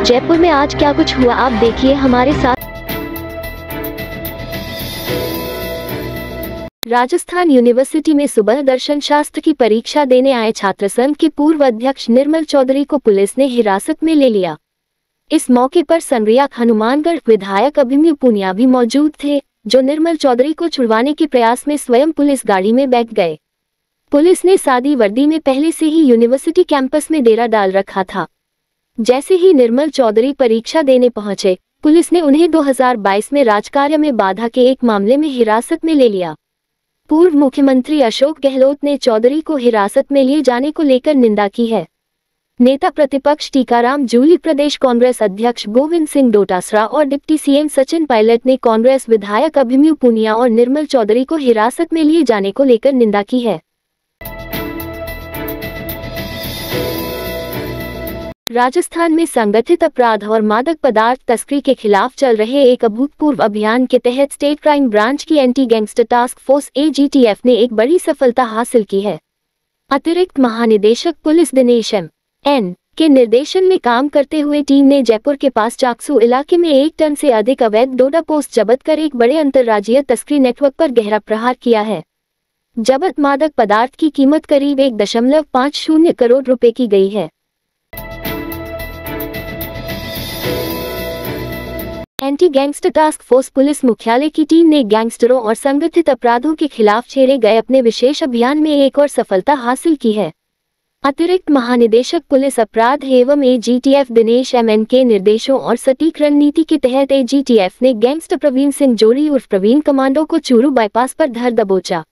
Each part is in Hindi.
जयपुर में आज क्या कुछ हुआ, आप देखिए हमारे साथ। राजस्थान यूनिवर्सिटी में सुबह दर्शन शास्त्र की परीक्षा देने आए छात्र संघ के पूर्व अध्यक्ष निर्मल चौधरी को पुलिस ने हिरासत में ले लिया। इस मौके पर संग्रिया हनुमानगढ़ विधायक अभिमन्यु पुनिया भी मौजूद थे, जो निर्मल चौधरी को छुड़वाने के प्रयास में स्वयं पुलिस गाड़ी में बैठ गए। पुलिस ने सादी वर्दी में पहले से ही यूनिवर्सिटी कैंपस में डेरा डाल रखा था। जैसे ही निर्मल चौधरी परीक्षा देने पहुंचे, पुलिस ने उन्हें 2022 में राजकार्य में बाधा के एक मामले में हिरासत में ले लिया। पूर्व मुख्यमंत्री अशोक गहलोत ने चौधरी को हिरासत में लिए जाने को लेकर निंदा की है। नेता प्रतिपक्ष टीकाराम जूली, प्रदेश कांग्रेस अध्यक्ष गोविंद सिंह डोटासरा और डिप्टी सीएम सचिन पायलट ने कांग्रेस विधायक अभिमन्यु पुनिया और निर्मल चौधरी को हिरासत में लिए जाने को लेकर निंदा की है। राजस्थान में संगठित अपराध और मादक पदार्थ तस्करी के खिलाफ चल रहे एक अभूतपूर्व अभियान के तहत स्टेट क्राइम ब्रांच की anti gangster task force AGTF ने एक बड़ी सफलता हासिल की है। अतिरिक्त महानिदेशक पुलिस दिनेश M.N. के निर्देशन में काम करते हुए टीम ने जयपुर के पास चाकसू इलाके में 1 टन से अधिक अवैध डोडा पोस्ट जब्त कर एक बड़े अंतर्राज्यीय तस्करी नेटवर्क पर गहरा प्रहार किया है। जब्त मादक पदार्थ की कीमत करीब 1.50 करोड़ रुपए की गई है। Anti gangster task force police मुख्यालय की टीम ने गैंगस्टरों और संगठित अपराधों के खिलाफ छेड़े गए अपने विशेष अभियान में एक और सफलता हासिल की है। अतिरिक्त महानिदेशक पुलिस अपराध एवं AGTF दिनेश M.N. के निर्देशों और सटीक रणनीति के तहत AGTF ने गैंगस्टर प्रवीण सिंह जोड़ी उर्फ प्रवीण कमांडो को चूरू बाईपास पर धर दबोचा।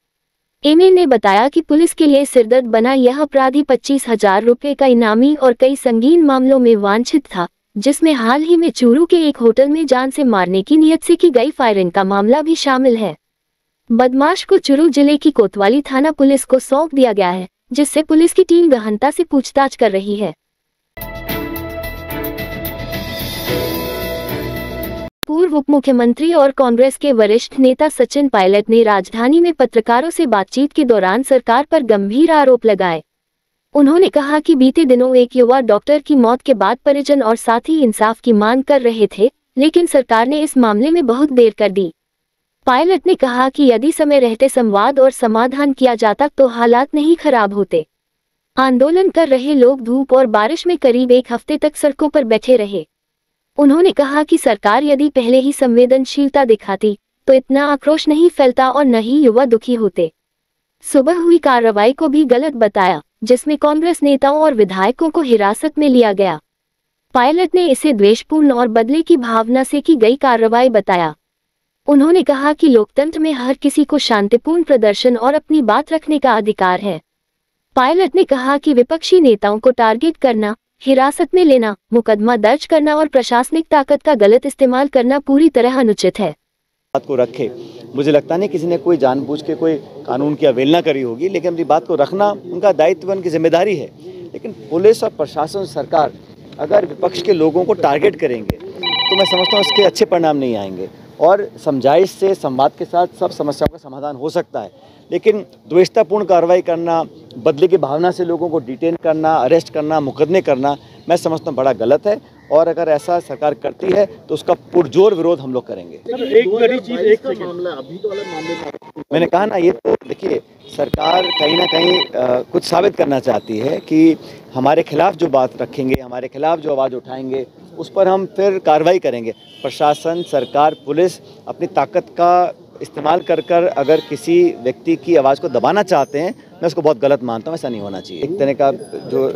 M.N. ने बताया कि पुलिस के लिए सिरदर्द बना यह अपराधी 25,000 रुपये का इनामी और कई संगीन मामलों में वांछित था, जिसमें हाल ही में चूरू के एक होटल में जान से मारने की नियत से की गई फायरिंग का मामला भी शामिल है। बदमाश को चूरू जिले की कोतवाली थाना पुलिस को सौंप दिया गया है, जिससे पुलिस की टीम गहनता से पूछताछ कर रही है। पूर्व उप मुख्यमंत्री और कांग्रेस के वरिष्ठ नेता सचिन पायलट ने राजधानी में पत्रकारों से बातचीत के दौरान सरकार पर गंभीर आरोप लगाए। उन्होंने कहा कि बीते दिनों एक युवा डॉक्टर की मौत के बाद परिजन और साथी इंसाफ की मांग कर रहे थे, लेकिन सरकार ने इस मामले में बहुत देर कर दी। पायलट ने कहा कि यदि समय रहते संवाद और समाधान किया जाता तो हालात नहीं खराब होते। आंदोलन कर रहे लोग धूप और बारिश में करीब 1 हफ्ते तक सड़कों पर बैठे रहे। उन्होंने कहा कि सरकार यदि पहले ही संवेदनशीलता दिखाती तो इतना आक्रोश नहीं फैलता और न ही युवा दुखी होते। सुबह हुई कार्रवाई को भी गलत बताया, जिसमें कांग्रेस नेताओं और विधायकों को हिरासत में लिया गया। पायलट ने इसे द्वेषपूर्ण और बदले की भावना से की गई कार्रवाई बताया। उन्होंने कहा कि लोकतंत्र में हर किसी को शांतिपूर्ण प्रदर्शन और अपनी बात रखने का अधिकार है। पायलट ने कहा कि विपक्षी नेताओं को टारगेट करना, हिरासत में लेना, मुकदमा दर्ज करना और प्रशासनिक ताकत का गलत इस्तेमाल करना पूरी तरह अनुचित है। बात को रखे, मुझे लगता नहीं किसी ने कोई जानबूझ के कोई कानून की अवहेलना करी होगी, लेकिन अपनी बात को रखना उनका दायित्व, उनकी जिम्मेदारी है। लेकिन पुलिस और प्रशासन, सरकार अगर विपक्ष के लोगों को टारगेट करेंगे तो मैं समझता हूँ इसके अच्छे परिणाम नहीं आएंगे। और समझाइश से, संवाद के साथ सब समस्याओं का समाधान हो सकता है, लेकिन द्वेषतापूर्ण कार्रवाई करना, बदले की भावना से लोगों को डिटेन करना, अरेस्ट करना, मुकदमे करना, मैं समझता हूँ बड़ा गलत है। और अगर ऐसा सरकार करती है तो उसका पुरजोर विरोध हम लोग करेंगे। एक बड़ी चीज, एक मामला अभी तो अलग मामले, मैंने कहा ना, ये तो देखिए सरकार कहीं ना कहीं कुछ साबित करना चाहती है कि हमारे खिलाफ जो बात रखेंगे, हमारे खिलाफ जो आवाज़ उठाएंगे, उस पर हम फिर कार्रवाई करेंगे। प्रशासन, सरकार, पुलिस अपनी ताकत का इस्तेमाल कर अगर किसी व्यक्ति की आवाज़ को दबाना चाहते हैं, मैं उसको बहुत गलत मानता हूँ। ऐसा नहीं होना चाहिए। एक तरह का जो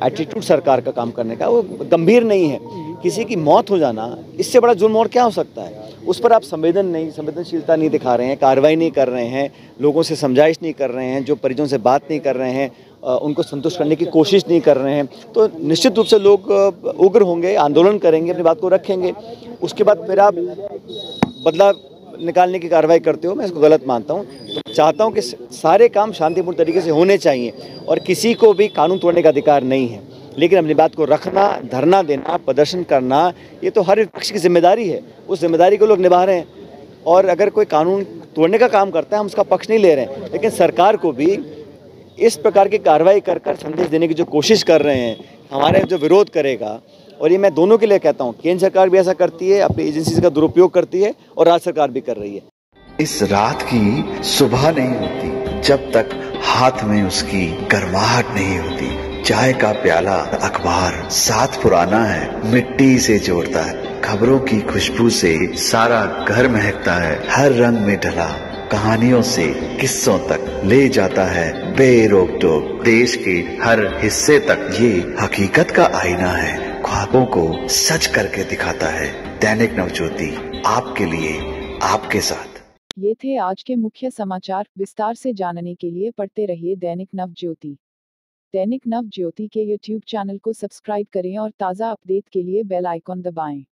एटीट्यूड सरकार का काम करने का, वो गंभीर नहीं है। किसी की मौत हो जाना, इससे बड़ा जुर्म और क्या हो सकता है? उस पर आप संवेदनशीलता नहीं दिखा रहे हैं, कार्रवाई नहीं कर रहे हैं, लोगों से समझाइश नहीं कर रहे हैं, जो परिजनों से बात नहीं कर रहे हैं, उनको संतुष्ट करने की कोशिश नहीं कर रहे हैं, तो निश्चित रूप से लोग उग्र होंगे, आंदोलन करेंगे, अपनी बात को रखेंगे। उसके बाद फिर आप बदला निकालने की कार्रवाई करते हो, मैं इसको गलत मानता हूँ। तो चाहता हूँ कि सारे काम शांतिपूर्ण तरीके से होने चाहिए और किसी को भी कानून तोड़ने का अधिकार नहीं है। लेकिन अपनी बात को रखना, धरना देना, प्रदर्शन करना, ये तो हर विपक्ष की जिम्मेदारी है। उस जिम्मेदारी को लोग निभा रहे हैं। और अगर कोई कानून तोड़ने का काम करता है, हम उसका पक्ष नहीं ले रहे हैं, लेकिन सरकार को भी इस प्रकार की कार्रवाई कर संदेश देने की जो कोशिश कर रहे हैं, हमारे जो विरोध करेगा और ये मैं दोनों के लिए कहता हूँ, केंद्र सरकार भी ऐसा करती है, अपनी एजेंसीज का दुरुपयोग करती है और राज्य सरकार भी कर रही है। इस रात की सुबह नहीं होती जब तक हाथ में उसकी गर्माहट नहीं होती। चाय का प्याला, अखबार साथ पुराना है, मिट्टी से जोड़ता है। खबरों की खुशबू से सारा घर महकता है। हर रंग में ढला कहानियों से किस्सों तक ले जाता है बेरोक टोक। देश के हर हिस्से तक ये हकीकत का आईना है, ख्वाबों को सच करके दिखाता है। दैनिक नवज्योति, आपके लिए, आपके साथ। ये थे आज के मुख्य समाचार। विस्तार से जानने के लिए पढ़ते रहिए दैनिक नवज्योति। दैनिक नवज्योति के YouTube चैनल को सब्सक्राइब करें और ताज़ा अपडेट के लिए बेल आइकॉन दबाएं।